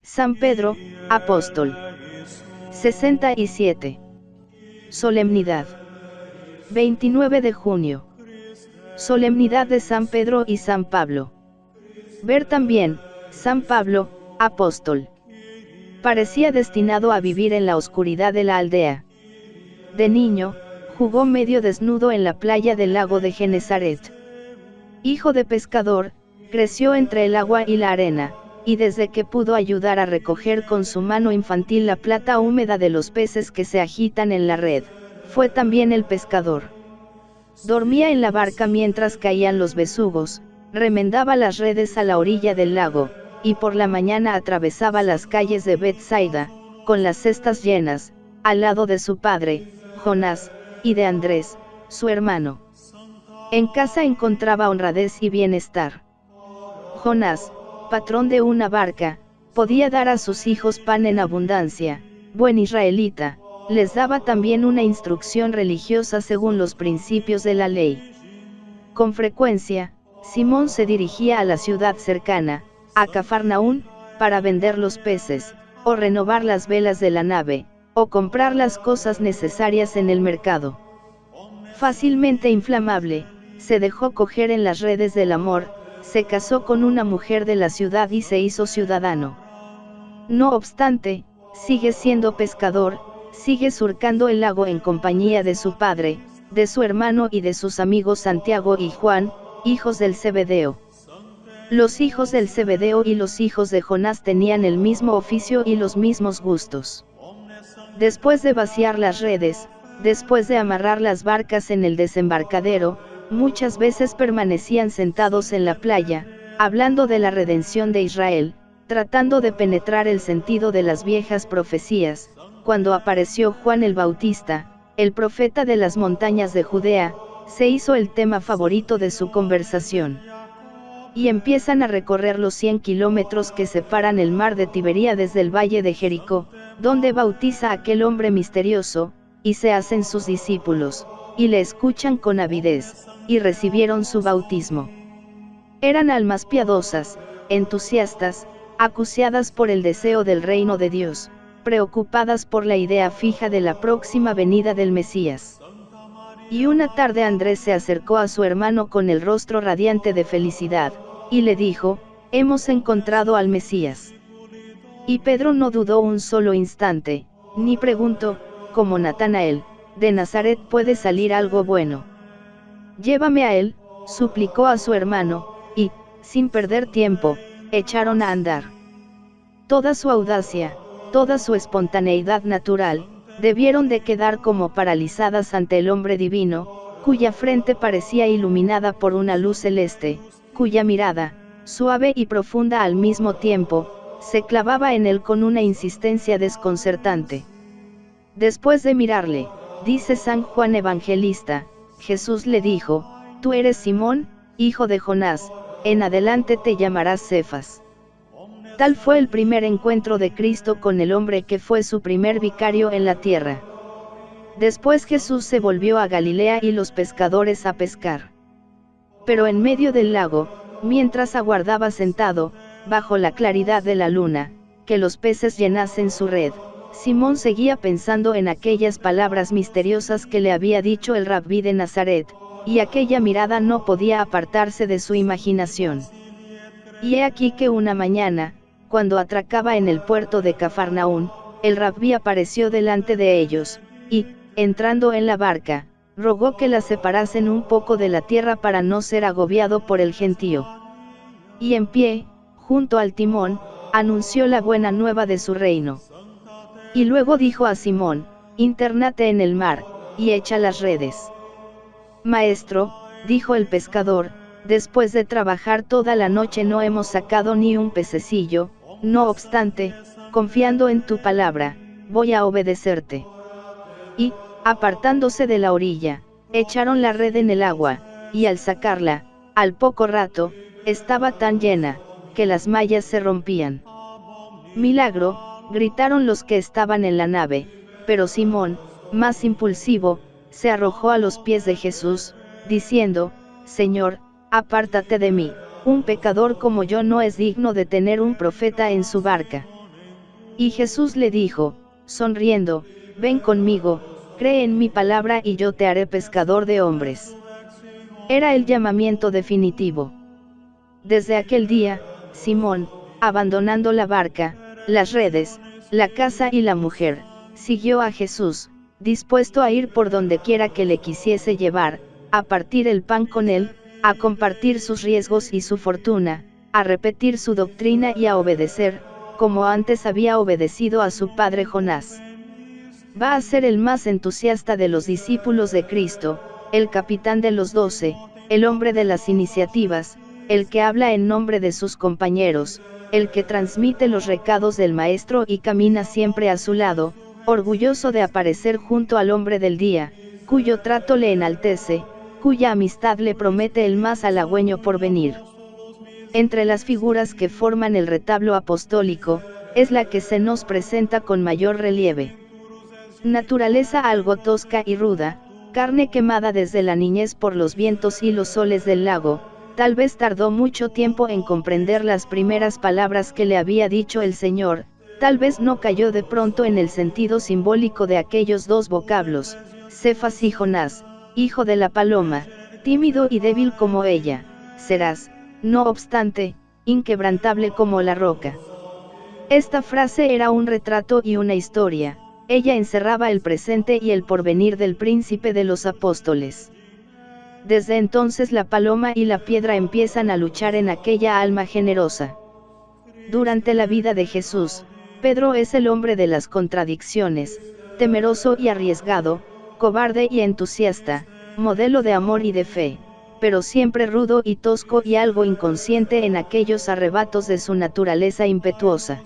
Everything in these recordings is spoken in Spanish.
San Pedro, apóstol. 67. Solemnidad. 29 de junio. Solemnidad de San Pedro y San Pablo. Ver también, San Pablo, apóstol. Parecía destinado a vivir en la oscuridad de la aldea. De niño, jugó medio desnudo en la playa del lago de Genesaret. Hijo de pescador, creció entre el agua y la arena, y desde que pudo ayudar a recoger con su mano infantil la plata húmeda de los peces que se agitan en la red, fue también el pescador. Dormía en la barca mientras caían los besugos, remendaba las redes a la orilla del lago, y por la mañana atravesaba las calles de Betsaida, con las cestas llenas, al lado de su padre, Jonás, y de Andrés, su hermano. En casa encontraba honradez y bienestar. Jonás, patrón de una barca, podía dar a sus hijos pan en abundancia, buen israelita, les daba también una instrucción religiosa según los principios de la ley. Con frecuencia, Simón se dirigía a la ciudad cercana, a Cafarnaún, para vender los peces, o renovar las velas de la nave, o comprar las cosas necesarias en el mercado. Fácilmente inflamable, se dejó coger en las redes del amor, se casó con una mujer de la ciudad y se hizo ciudadano. No obstante, sigue siendo pescador, sigue surcando el lago en compañía de su padre, de su hermano y de sus amigos Santiago y Juan, hijos del Zebedeo. Los hijos del Zebedeo y los hijos de Jonás tenían el mismo oficio y los mismos gustos. Después de vaciar las redes, después de amarrar las barcas en el desembarcadero, muchas veces permanecían sentados en la playa, hablando de la redención de Israel, tratando de penetrar el sentido de las viejas profecías, cuando apareció Juan el Bautista, el profeta de las montañas de Judea, se hizo el tema favorito de su conversación. Y empiezan a recorrer los 100 kilómetros que separan el mar de Tiberíades del valle de Jericó, donde bautiza a aquel hombre misterioso, y se hacen sus discípulos, y le escuchan con avidez, y recibieron su bautismo. Eran almas piadosas, entusiastas, acuciadas por el deseo del reino de Dios, preocupadas por la idea fija de la próxima venida del Mesías. Y una tarde Andrés se acercó a su hermano con el rostro radiante de felicidad, y le dijo: «Hemos encontrado al Mesías». Y Pedro no dudó un solo instante, ni preguntó, como Natanael: «¿De Nazaret puede salir algo bueno? Llévame a él», suplicó a su hermano, y, sin perder tiempo, echaron a andar. Toda su audacia, toda su espontaneidad natural, debieron de quedar como paralizadas ante el hombre divino, cuya frente parecía iluminada por una luz celeste, cuya mirada, suave y profunda al mismo tiempo, se clavaba en él con una insistencia desconcertante. Después de mirarle, dice San Juan Evangelista, Jesús le dijo: «Tú eres Simón, hijo de Jonás, en adelante te llamarás Cefas». Tal fue el primer encuentro de Cristo con el hombre que fue su primer vicario en la tierra. Después Jesús se volvió a Galilea y los pescadores a pescar. Pero en medio del lago, mientras aguardaba sentado, bajo la claridad de la luna, que los peces llenasen su red, Simón seguía pensando en aquellas palabras misteriosas que le había dicho el Rabí de Nazaret, y aquella mirada no podía apartarse de su imaginación. Y he aquí que una mañana, cuando atracaba en el puerto de Cafarnaún, el Rabí apareció delante de ellos, y, entrando en la barca, rogó que la separasen un poco de la tierra para no ser agobiado por el gentío. Y en pie, junto al timón, anunció la buena nueva de su reino. Y luego dijo a Simón: «Intérnate en el mar, y echa las redes». «Maestro», dijo el pescador, «después de trabajar toda la noche no hemos sacado ni un pececillo, no obstante, confiando en tu palabra, voy a obedecerte». Y, apartándose de la orilla, echaron la red en el agua, y al sacarla, al poco rato, estaba tan llena, que las mallas se rompían. «Milagro», gritaron los que estaban en la nave, pero Simón, más impulsivo, se arrojó a los pies de Jesús, diciendo: «Señor, apártate de mí, un pecador como yo no es digno de tener un profeta en su barca». Y Jesús le dijo, sonriendo, ven conmigo, cree en mi palabra y yo te haré pescador de hombres. Era el llamamiento definitivo. Desde aquel día, Simón, abandonando la barca, las redes, la casa y la mujer, siguió a Jesús, dispuesto a ir por donde quiera que le quisiese llevar, a partir el pan con él, a compartir sus riesgos y su fortuna, a repetir su doctrina y a obedecer, como antes había obedecido a su padre Jonás. Va a ser el más entusiasta de los discípulos de Cristo, el capitán de los 12, el hombre de las iniciativas, el que habla en nombre de sus compañeros, el que transmite los recados del Maestro y camina siempre a su lado, orgulloso de aparecer junto al hombre del día, cuyo trato le enaltece, cuya amistad le promete el más halagüeño porvenir. Entre las figuras que forman el retablo apostólico, es la que se nos presenta con mayor relieve. Naturaleza algo tosca y ruda, carne quemada desde la niñez por los vientos y los soles del lago, tal vez tardó mucho tiempo en comprender las primeras palabras que le había dicho el Señor, tal vez no cayó de pronto en el sentido simbólico de aquellos dos vocablos, Cefas y Jonás, hijo de la paloma, tímido y débil como ella, serás, no obstante, inquebrantable como la roca. Esta frase era un retrato y una historia. Ella encerraba el presente y el porvenir del príncipe de los apóstoles. Desde entonces la paloma y la piedra empiezan a luchar en aquella alma generosa. Durante la vida de Jesús, Pedro es el hombre de las contradicciones, temeroso y arriesgado, cobarde y entusiasta, modelo de amor y de fe, pero siempre rudo y tosco y algo inconsciente en aquellos arrebatos de su naturaleza impetuosa.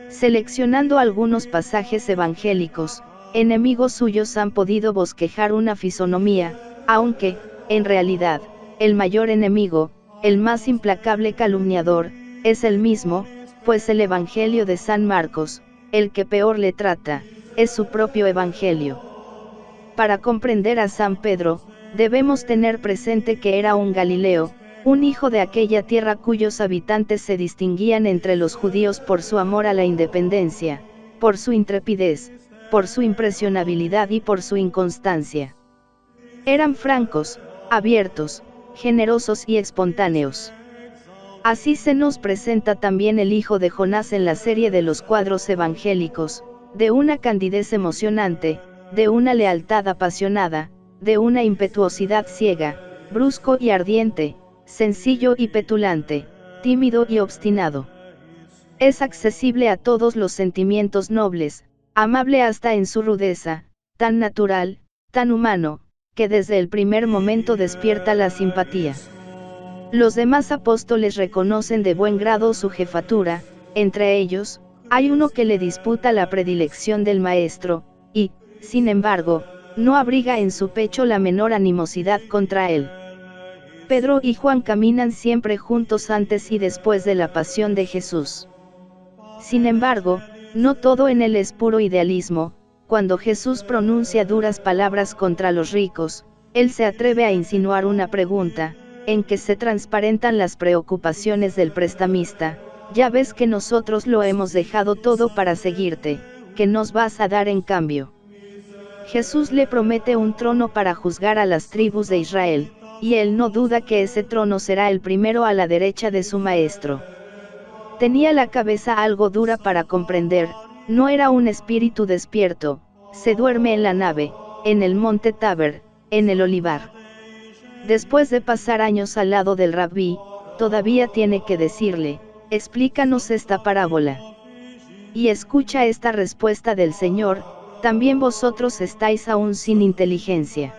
Seleccionando algunos pasajes evangélicos, enemigos suyos han podido bosquejar una fisonomía, aunque, en realidad, el mayor enemigo, el más implacable calumniador, es el mismo, pues el Evangelio de San Marcos, el que peor le trata, es su propio Evangelio. Para comprender a San Pedro, debemos tener presente que era un Galileo, un hijo de aquella tierra cuyos habitantes se distinguían entre los judíos por su amor a la independencia, por su intrepidez, por su impresionabilidad y por su inconstancia. Eran francos, abiertos, generosos y espontáneos. Así se nos presenta también el hijo de Jonás en la serie de los cuadros evangélicos, de una candidez emocionante, de una lealtad apasionada, de una impetuosidad ciega, brusco y ardiente, sencillo y petulante, tímido y obstinado. Es accesible a todos los sentimientos nobles, amable hasta en su rudeza, tan natural, tan humano, que desde el primer momento despierta la simpatía. Los demás apóstoles reconocen de buen grado su jefatura, entre ellos, hay uno que le disputa la predilección del Maestro, y, sin embargo, no abriga en su pecho la menor animosidad contra él. Pedro y Juan caminan siempre juntos antes y después de la pasión de Jesús. Sin embargo, no todo en él es puro idealismo. Cuando Jesús pronuncia duras palabras contra los ricos, él se atreve a insinuar una pregunta, en que se transparentan las preocupaciones del prestamista. Ya ves que nosotros lo hemos dejado todo para seguirte, ¿qué nos vas a dar en cambio? Jesús le promete un trono para juzgar a las tribus de Israel, y él no duda que ese trono será el primero a la derecha de su maestro. Tenía la cabeza algo dura para comprender, no era un espíritu despierto, se duerme en la nave, en el monte Taber, en el olivar. Después de pasar años al lado del rabí, todavía tiene que decirle, explícanos esta parábola. Y escucha esta respuesta del Señor, también vosotros estáis aún sin inteligencia.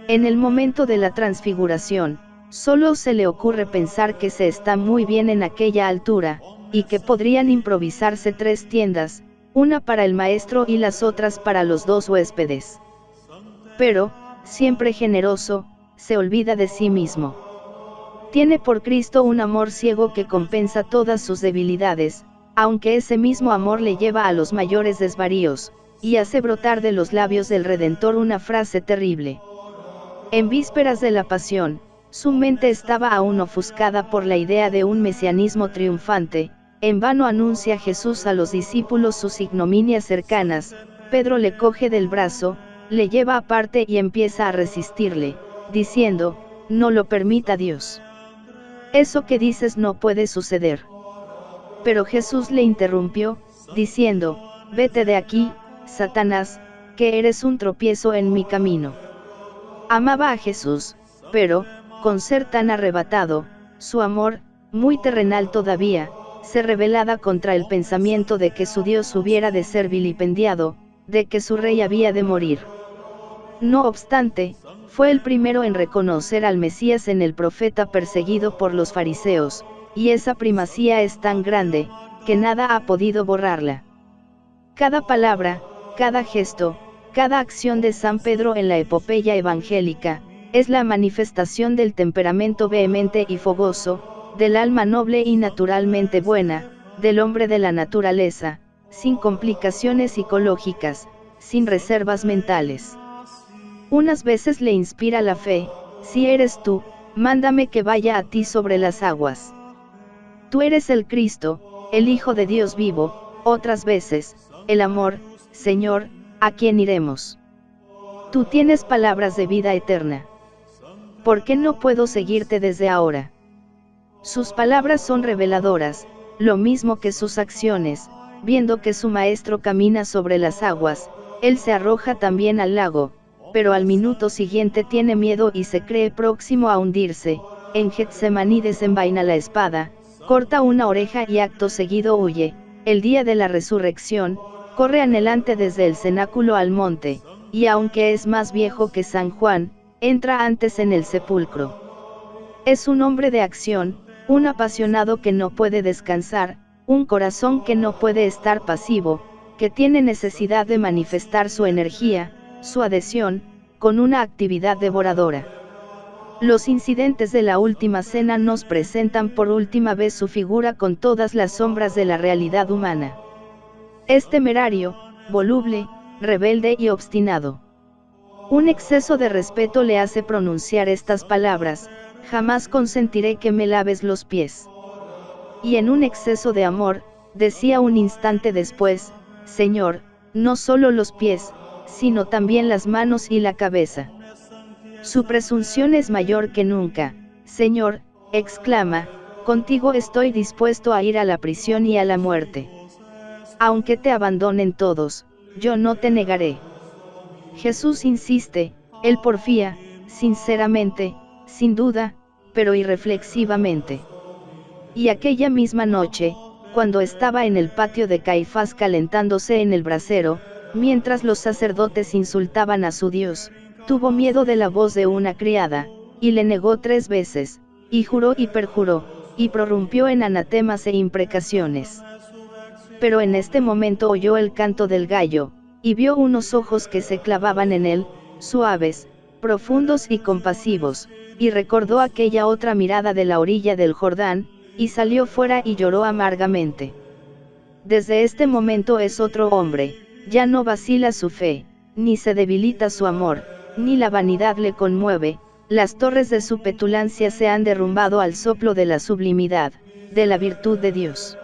En el momento de la transfiguración, solo se le ocurre pensar que se está muy bien en aquella altura, y que podrían improvisarse 3 tiendas, una para el maestro y las otras para los 2 huéspedes. Pero, siempre generoso, se olvida de sí mismo. Tiene por Cristo un amor ciego que compensa todas sus debilidades, aunque ese mismo amor le lleva a los mayores desvaríos, y hace brotar de los labios del Redentor una frase terrible. En vísperas de la pasión, su mente estaba aún ofuscada por la idea de un mesianismo triunfante, En vano anuncia Jesús a los discípulos sus ignominias cercanas. Pedro le coge del brazo, le lleva aparte y empieza a resistirle, diciendo: no lo permita Dios. Eso que dices no puede suceder. Pero Jesús le interrumpió, diciendo: vete de aquí, Satanás, que eres un tropiezo en mi camino. Amaba a Jesús, pero, con ser tan arrebatado, su amor, muy terrenal todavía, se rebelaba contra el pensamiento de que su Dios hubiera de ser vilipendiado, de que su rey había de morir. No obstante, fue el primero en reconocer al Mesías en el profeta perseguido por los fariseos, y esa primacía es tan grande, que nada ha podido borrarla. Cada palabra, cada gesto, cada acción de San Pedro en la epopeya evangélica, es la manifestación del temperamento vehemente y fogoso, del alma noble y naturalmente buena, del hombre de la naturaleza, sin complicaciones psicológicas, sin reservas mentales. Unas veces le inspira la fe: si eres tú, mándame que vaya a ti sobre las aguas. Tú eres el Cristo, el Hijo de Dios vivo. Otras veces, el amor: Señor, ¿a quién iremos? Tú tienes palabras de vida eterna. ¿Por qué no puedo seguirte desde ahora? Sus palabras son reveladoras, lo mismo que sus acciones. Viendo que su maestro camina sobre las aguas, él se arroja también al lago, pero al minuto siguiente tiene miedo y se cree próximo a hundirse. En Getsemaní desenvaina la espada, corta una oreja y acto seguido huye. El día de la resurrección, corre anhelante desde el cenáculo al monte, y aunque es más viejo que San Juan, entra antes en el sepulcro. Es un hombre de acción, un apasionado que no puede descansar, un corazón que no puede estar pasivo, que tiene necesidad de manifestar su energía, su adhesión, con una actividad devoradora. Los incidentes de la última cena nos presentan por última vez su figura con todas las sombras de la realidad humana. Es temerario, voluble, rebelde y obstinado. Un exceso de respeto le hace pronunciar estas palabras: jamás consentiré que me laves los pies. Y en un exceso de amor, decía un instante después: Señor, no solo los pies, sino también las manos y la cabeza. Su presunción es mayor que nunca. Señor, exclama, contigo estoy dispuesto a ir a la prisión y a la muerte. Aunque te abandonen todos, yo no te negaré. Jesús insiste, él porfía, sinceramente, sin duda, pero irreflexivamente. Y aquella misma noche, cuando estaba en el patio de Caifás calentándose en el brasero, mientras los sacerdotes insultaban a su Dios, tuvo miedo de la voz de una criada, y le negó 3 veces, y juró y perjuró, y prorrumpió en anatemas e imprecaciones. Pero en este momento oyó el canto del gallo, y vio unos ojos que se clavaban en él, suaves, profundos y compasivos, y recordó aquella otra mirada de la orilla del Jordán, y salió fuera y lloró amargamente. Desde este momento es otro hombre, ya no vacila su fe, ni se debilita su amor, ni la vanidad le conmueve. Las torres de su petulancia se han derrumbado al soplo de la sublimidad, de la virtud de Dios.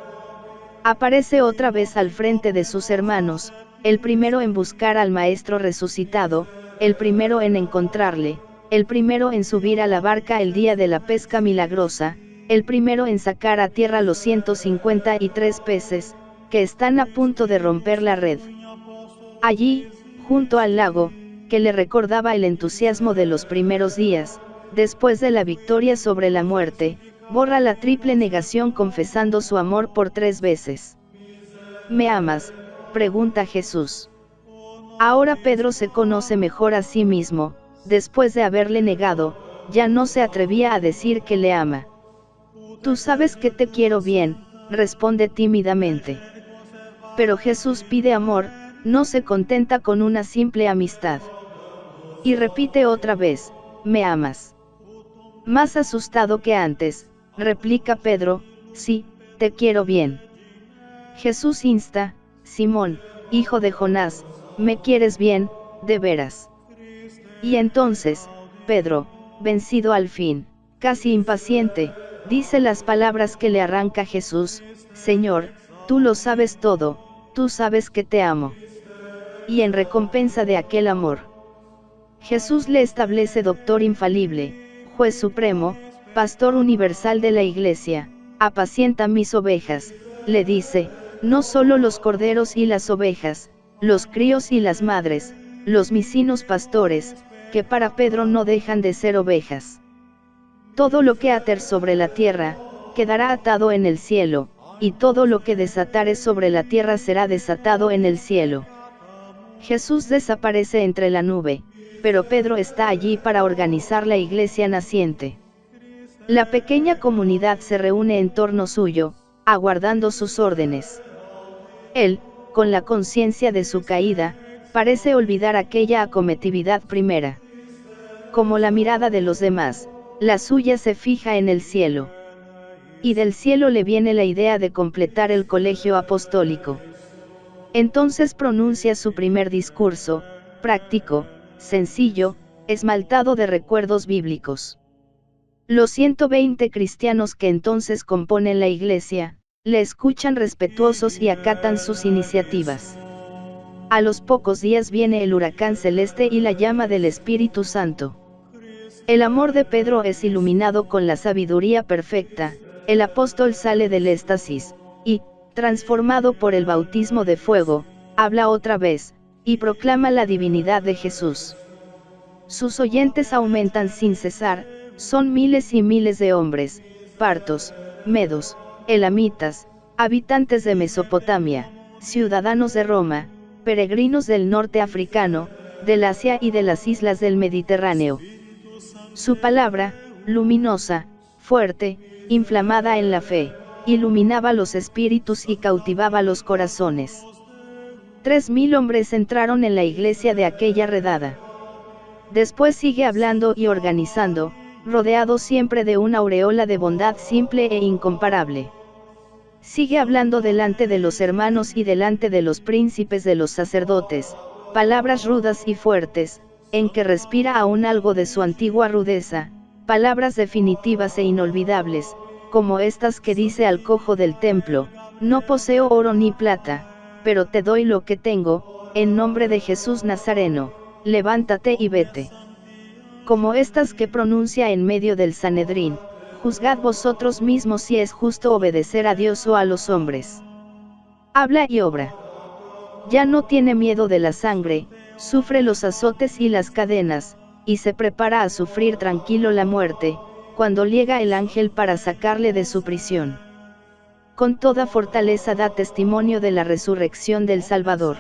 Aparece otra vez al frente de sus hermanos, el primero en buscar al Maestro resucitado, el primero en encontrarle, el primero en subir a la barca el día de la pesca milagrosa, el primero en sacar a tierra los 153 peces, que están a punto de romper la red. Allí, junto al lago, que le recordaba el entusiasmo de los primeros días, después de la victoria sobre la muerte, borra la triple negación confesando su amor por 3 veces. ¿Me amas?, pregunta Jesús. Ahora Pedro se conoce mejor a sí mismo. Después de haberle negado, ya no se atrevía a decir que le ama. Tú sabes que te quiero bien, responde tímidamente. Pero Jesús pide amor, no se contenta con una simple amistad. Y repite otra vez: ¿me amas? Más asustado que antes, replica Pedro: sí, te quiero bien. Jesús insta: Simón, hijo de Jonás, ¿me quieres bien, de veras? Y entonces, Pedro, vencido al fin, casi impaciente, dice las palabras que le arranca Jesús: Señor, tú lo sabes todo, tú sabes que te amo. Y en recompensa de aquel amor, Jesús le establece doctor infalible, juez supremo, pastor universal de la Iglesia. Apacienta mis ovejas, le dice, no solo los corderos y las ovejas, los críos y las madres, los micinos pastores, que para Pedro no dejan de ser ovejas. Todo lo que ater sobre la tierra, quedará atado en el cielo, y todo lo que desatares sobre la tierra será desatado en el cielo. Jesús desaparece entre la nube, pero Pedro está allí para organizar la iglesia naciente. La pequeña comunidad se reúne en torno suyo, aguardando sus órdenes. Él, con la conciencia de su caída, parece olvidar aquella acometividad primera. Como la mirada de los demás, la suya se fija en el cielo. Y del cielo le viene la idea de completar el colegio apostólico. Entonces pronuncia su primer discurso, práctico, sencillo, esmaltado de recuerdos bíblicos. Los 120 cristianos que entonces componen la iglesia, le escuchan respetuosos y acatan sus iniciativas. A los pocos días viene el huracán celeste y la llama del Espíritu Santo. El amor de Pedro es iluminado con la sabiduría perfecta, el apóstol sale del éxtasis, y, transformado por el bautismo de fuego, habla otra vez, y proclama la divinidad de Jesús. Sus oyentes aumentan sin cesar, son miles y miles de hombres, partos, medos, elamitas, habitantes de Mesopotamia, ciudadanos de Roma, peregrinos del norte africano, del Asia y de las islas del Mediterráneo. Su palabra, luminosa, fuerte, inflamada en la fe, iluminaba los espíritus y cautivaba los corazones. 3000 hombres entraron en la iglesia de aquella redada. Después sigue hablando y organizando, rodeado siempre de una aureola de bondad simple e incomparable. Sigue hablando delante de los hermanos y delante de los príncipes de los sacerdotes, palabras rudas y fuertes, en que respira aún algo de su antigua rudeza, palabras definitivas e inolvidables, como estas que dice al cojo del templo, no poseo oro ni plata, pero te doy lo que tengo, en nombre de Jesús Nazareno, levántate y vete. Como estas que pronuncia en medio del Sanedrín, juzgad vosotros mismos si es justo obedecer a Dios o a los hombres. Habla y obra. Ya no tiene miedo de la sangre, sufre los azotes y las cadenas, y se prepara a sufrir tranquilo la muerte, cuando llega el ángel para sacarle de su prisión. Con toda fortaleza da testimonio de la resurrección del Salvador.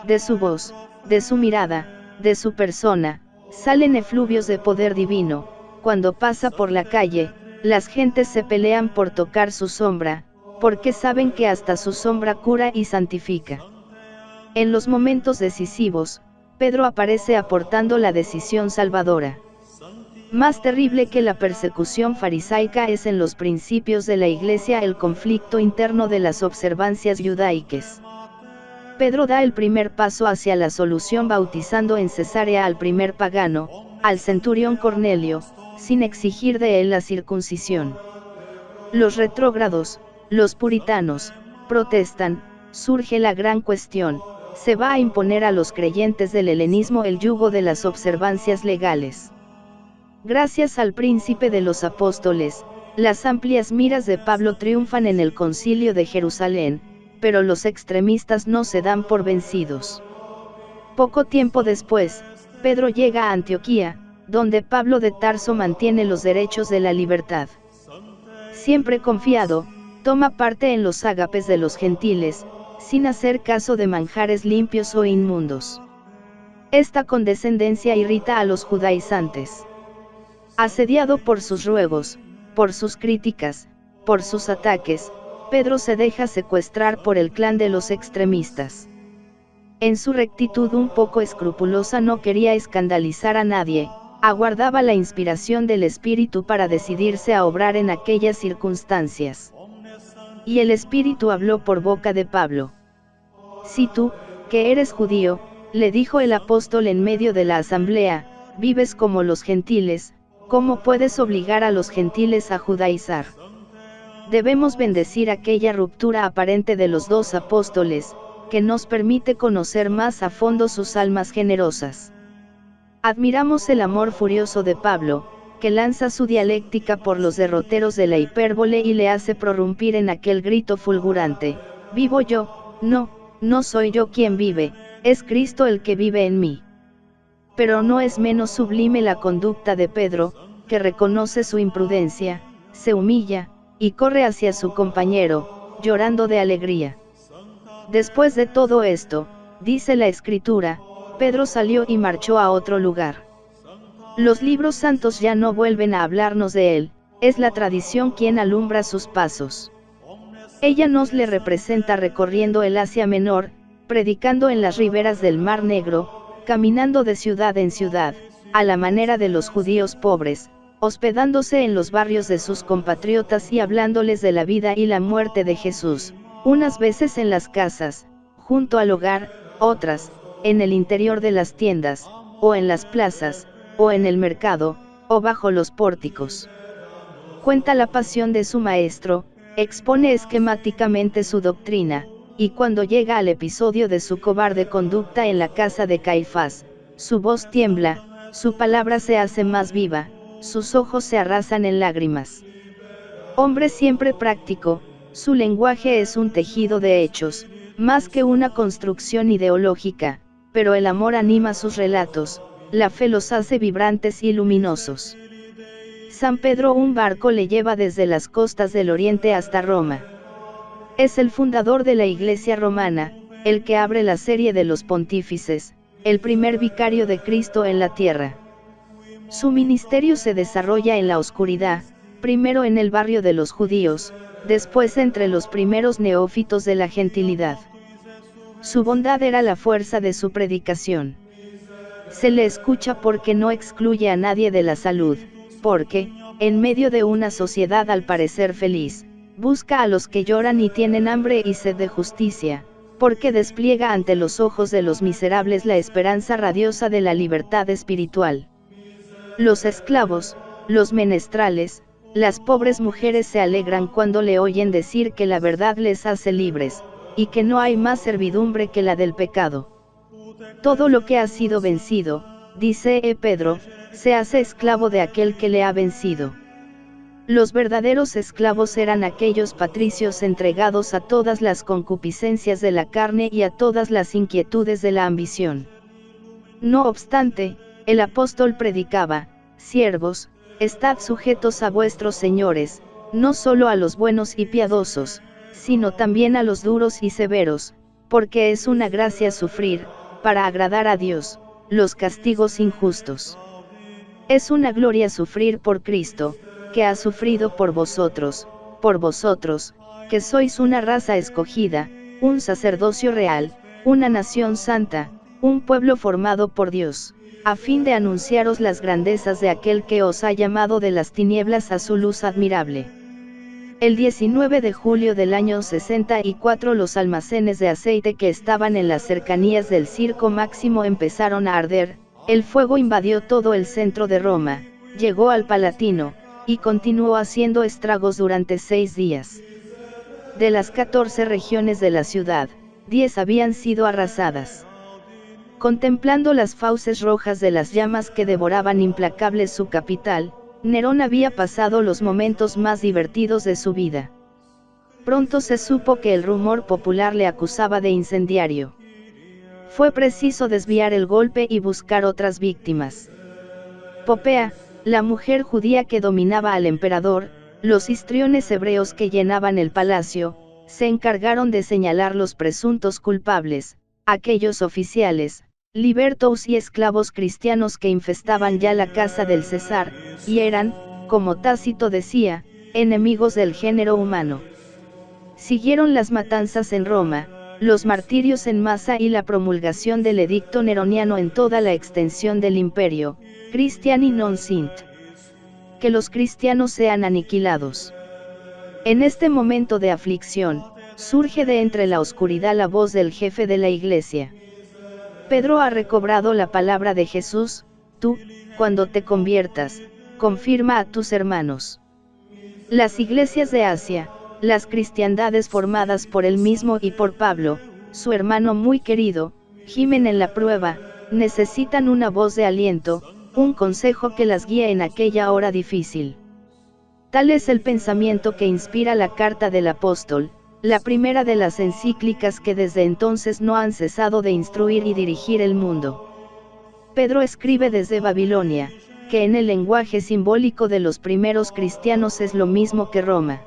De su voz, de su mirada, de su persona, salen efluvios de poder divino. Cuando pasa por la calle, las gentes se pelean por tocar su sombra, porque saben que hasta su sombra cura y santifica. En los momentos decisivos, Pedro aparece aportando la decisión salvadora. Más terrible que la persecución farisaica es en los principios de la Iglesia el conflicto interno de las observancias judaicas. Pedro da el primer paso hacia la solución bautizando en Cesarea al primer pagano, al centurión Cornelio, sin exigir de él la circuncisión. Los retrógrados, los puritanos, protestan, surge la gran cuestión, ¿se va a imponer a los creyentes del helenismo el yugo de las observancias legales? Gracias al príncipe de los apóstoles, las amplias miras de Pablo triunfan en el concilio de Jerusalén, pero los extremistas no se dan por vencidos. Poco tiempo después, Pedro llega a Antioquía, donde Pablo de Tarso mantiene los derechos de la libertad. Siempre confiado, toma parte en los ágapes de los gentiles, sin hacer caso de manjares limpios o inmundos. Esta condescendencia irrita a los judaizantes. Asediado por sus ruegos, por sus críticas, por sus ataques, Pedro se deja secuestrar por el clan de los extremistas. En su rectitud un poco escrupulosa no quería escandalizar a nadie, aguardaba la inspiración del Espíritu para decidirse a obrar en aquellas circunstancias. Y el Espíritu habló por boca de Pablo. Si tú, que eres judío, le dijo el apóstol en medio de la asamblea, vives como los gentiles, ¿cómo puedes obligar a los gentiles a judaizar? debemos bendecir aquella ruptura aparente de los dos apóstoles, que nos permite conocer más a fondo sus almas generosas. Admiramos el amor furioso de Pablo, que lanza su dialéctica por los derroteros de la hipérbole y le hace prorrumpir en aquel grito fulgurante: vivo yo, no soy yo quien vive, es Cristo el que vive en mí. Pero no es menos sublime la conducta de Pedro, que reconoce su imprudencia, se humilla, y corre hacia su compañero, llorando de alegría. Después de todo esto, dice la Escritura, Pedro salió y marchó a otro lugar. Los libros santos ya no vuelven a hablarnos de él, es la tradición quien alumbra sus pasos. Ella nos le representa recorriendo el Asia Menor, predicando en las riberas del Mar Negro, caminando de ciudad en ciudad, a la manera de los judíos pobres, hospedándose en los barrios de sus compatriotas y hablándoles de la vida y la muerte de Jesús, unas veces en las casas, junto al hogar, otras, en el interior de las tiendas, o en las plazas, o en el mercado, o bajo los pórticos. Cuenta la pasión de su maestro, expone esquemáticamente su doctrina, y cuando llega al episodio de su cobarde conducta en la casa de Caifás, su voz tiembla, su palabra se hace más viva, sus ojos se arrasan en lágrimas. Hombre siempre práctico, su lenguaje es un tejido de hechos, más que una construcción ideológica, pero el amor anima sus relatos, la fe los hace vibrantes y luminosos. San Pedro un barco le lleva desde las costas del Oriente hasta Roma. Es el fundador de la Iglesia romana, el que abre la serie de los pontífices, el primer vicario de Cristo en la tierra. Su ministerio se desarrolla en la oscuridad, primero en el barrio de los judíos, después entre los primeros neófitos de la gentilidad. Su bondad era la fuerza de su predicación. Se le escucha porque no excluye a nadie de la salud, porque, en medio de una sociedad al parecer feliz, busca a los que lloran y tienen hambre y sed de justicia, porque despliega ante los ojos de los miserables la esperanza radiosa de la libertad espiritual. Los esclavos, los menestrales, las pobres mujeres se alegran cuando le oyen decir que la verdad les hace libres, y que no hay más servidumbre que la del pecado. Todo lo que ha sido vencido, dice Pedro, se hace esclavo de aquel que le ha vencido. Los verdaderos esclavos eran aquellos patricios entregados a todas las concupiscencias de la carne y a todas las inquietudes de la ambición. No obstante, el apóstol predicaba: siervos, estad sujetos a vuestros señores, no solo a los buenos y piadosos, sino también a los duros y severos, porque es una gracia sufrir, para agradar a Dios, los castigos injustos. Es una gloria sufrir por Cristo, que ha sufrido por vosotros, que sois una raza escogida, un sacerdocio real, una nación santa, un pueblo formado por Dios, a fin de anunciaros las grandezas de aquel que os ha llamado de las tinieblas a su luz admirable. El 19 de julio del año 64 los almacenes de aceite que estaban en las cercanías del Circo Máximo empezaron a arder, el fuego invadió todo el centro de Roma, llegó al Palatino, y continuó haciendo estragos durante 6 días. De las 14 regiones de la ciudad, 10 habían sido arrasadas. Contemplando las fauces rojas de las llamas que devoraban implacables su capital, Nerón había pasado los momentos más divertidos de su vida. Pronto se supo que el rumor popular le acusaba de incendiario. Fue preciso desviar el golpe y buscar otras víctimas. Popea, la mujer judía que dominaba al emperador, los histriones hebreos que llenaban el palacio, se encargaron de señalar los presuntos culpables, aquellos oficiales, libertos y esclavos cristianos que infestaban ya la casa del César, y eran, como Tácito decía, enemigos del género humano. Siguieron las matanzas en Roma, los martirios en masa y la promulgación del edicto neroniano en toda la extensión del imperio, Christiani non sint. Que los cristianos sean aniquilados. En este momento de aflicción, surge de entre la oscuridad la voz del jefe de la iglesia. Pedro ha recobrado la palabra de Jesús: tú, cuando te conviertas, confirma a tus hermanos. Las iglesias de Asia, las cristiandades formadas por él mismo y por Pablo, su hermano muy querido, gimen en la prueba, necesitan una voz de aliento, un consejo que las guíe en aquella hora difícil. Tal es el pensamiento que inspira la carta del apóstol, la primera de las encíclicas que desde entonces no han cesado de instruir y dirigir el mundo. Pedro escribe desde Babilonia, que en el lenguaje simbólico de los primeros cristianos es lo mismo que Roma.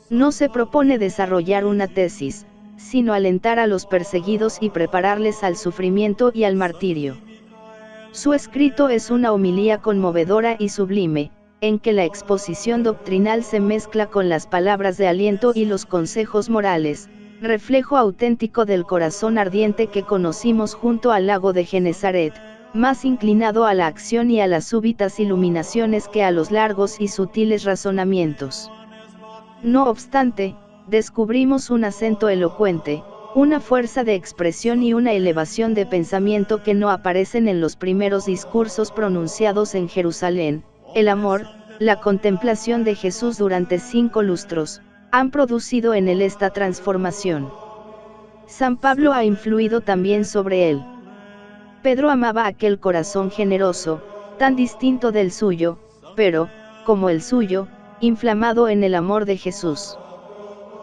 No se propone desarrollar una tesis, sino alentar a los perseguidos y prepararles al sufrimiento y al martirio. Su escrito es una homilía conmovedora y sublime, en que la exposición doctrinal se mezcla con las palabras de aliento y los consejos morales, reflejo auténtico del corazón ardiente que conocimos junto al lago de Genesaret, más inclinado a la acción y a las súbitas iluminaciones que a los largos y sutiles razonamientos. No obstante, descubrimos un acento elocuente, una fuerza de expresión y una elevación de pensamiento que no aparecen en los primeros discursos pronunciados en Jerusalén. El amor, la contemplación de Jesús durante 5 lustros, han producido en él esta transformación. San Pablo ha influido también sobre él. Pedro amaba aquel corazón generoso, tan distinto del suyo, pero, como el suyo, inflamado en el amor de Jesús.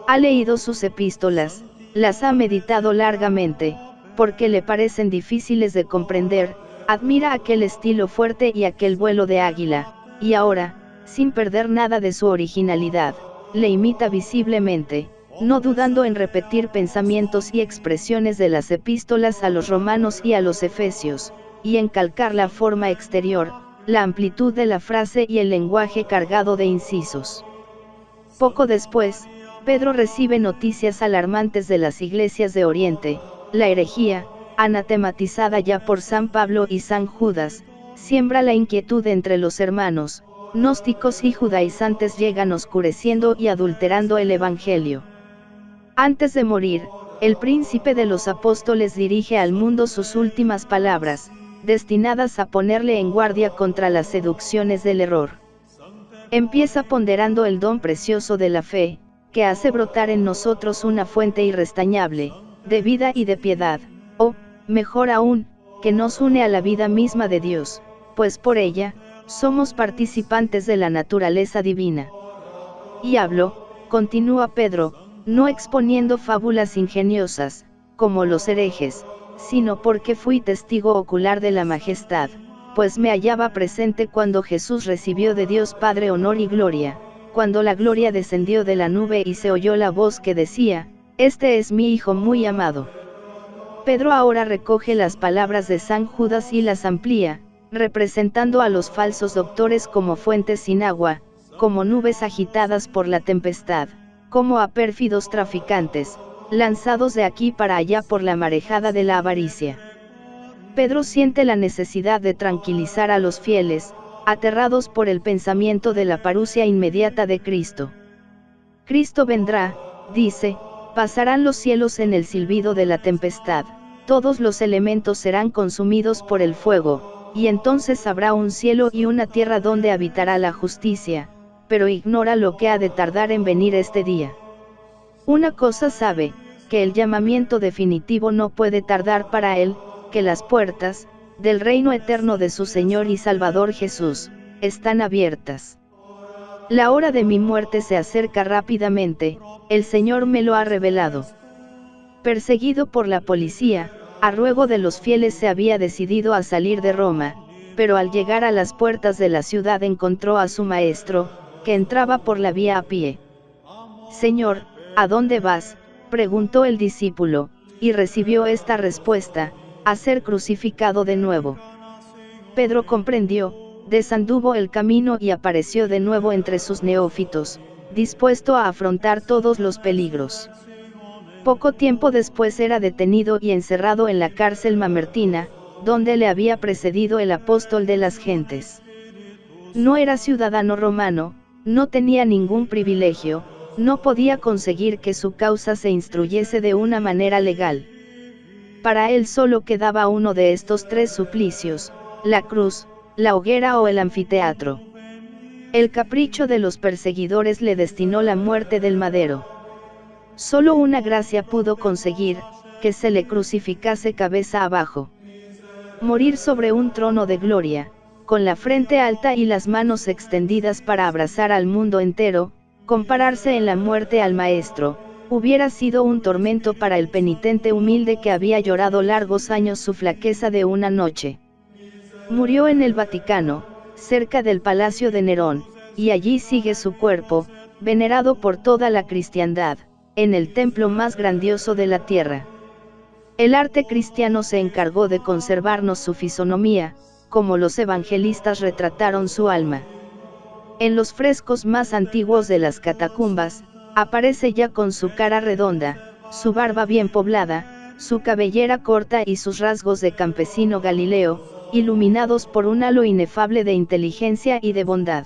Ha leído sus epístolas, las ha meditado largamente, porque le parecen difíciles de comprender, admira aquel estilo fuerte y aquel vuelo de águila, y ahora, sin perder nada de su originalidad, le imita visiblemente, no dudando en repetir pensamientos y expresiones de las epístolas a los romanos y a los efesios, y en calcar la forma exterior, la amplitud de la frase y el lenguaje cargado de incisos. Poco después, Pedro recibe noticias alarmantes de las iglesias de Oriente. La herejía, anatematizada ya por San Pablo y San Judas, siembra la inquietud entre los hermanos. Gnósticos y judaizantes llegan oscureciendo y adulterando el Evangelio. Antes de morir, el príncipe de los apóstoles dirige al mundo sus últimas palabras, destinadas a ponerle en guardia contra las seducciones del error. Empieza ponderando el don precioso de la fe, que hace brotar en nosotros una fuente irrestañable, de vida y de piedad, o, mejor aún, que nos une a la vida misma de Dios, pues por ella, somos participantes de la naturaleza divina. Y hablo, continúa Pedro, no exponiendo fábulas ingeniosas, como los herejes, sino porque fui testigo ocular de la majestad, pues me hallaba presente cuando Jesús recibió de Dios Padre honor y gloria, cuando la gloria descendió de la nube y se oyó la voz que decía, «Este es mi Hijo muy amado». Pedro ahora recoge las palabras de San Judas y las amplía, representando a los falsos doctores como fuentes sin agua, como nubes agitadas por la tempestad, como a pérfidos traficantes, lanzados de aquí para allá por la marejada de la avaricia. Pedro siente la necesidad de tranquilizar a los fieles, aterrados por el pensamiento de la parucia inmediata de Cristo. Cristo vendrá, dice, pasarán los cielos en el silbido de la tempestad, todos los elementos serán consumidos por el fuego, y entonces habrá un cielo y una tierra donde habitará la justicia, pero ignora lo que ha de tardar en venir este día. Una cosa sabe, que el llamamiento definitivo no puede tardar para él, que las puertas, del reino eterno de su Señor y Salvador Jesús, están abiertas. La hora de mi muerte se acerca rápidamente, el Señor me lo ha revelado. Perseguido por la policía, a ruego de los fieles se había decidido a salir de Roma, pero al llegar a las puertas de la ciudad encontró a su maestro, que entraba por la vía a pie. «Señor, ¿a dónde vas?», preguntó el discípulo, y recibió esta respuesta, «a ser crucificado de nuevo». Pedro comprendió, desanduvo el camino y apareció de nuevo entre sus neófitos, dispuesto a afrontar todos los peligros. Poco tiempo después era detenido y encerrado en la cárcel mamertina, donde le había precedido el apóstol de las gentes. No era ciudadano romano, no tenía ningún privilegio, no podía conseguir que su causa se instruyese de una manera legal. Para él solo quedaba uno de estos 3 suplicios, la cruz, la hoguera o el anfiteatro. El capricho de los perseguidores le destinó la muerte del madero. Solo una gracia pudo conseguir, que se le crucificase cabeza abajo. Morir sobre un trono de gloria, con la frente alta y las manos extendidas para abrazar al mundo entero, compararse en la muerte al Maestro, hubiera sido un tormento para el penitente humilde que había llorado largos años su flaqueza de una noche. Murió en el Vaticano, cerca del Palacio de Nerón, y allí sigue su cuerpo, venerado por toda la cristiandad, en el templo más grandioso de la tierra. El arte cristiano se encargó de conservarnos su fisonomía, como los evangelistas retrataron su alma. En los frescos más antiguos de las catacumbas, aparece ya con su cara redonda, su barba bien poblada, su cabellera corta y sus rasgos de campesino galileo, iluminados por un halo inefable de inteligencia y de bondad.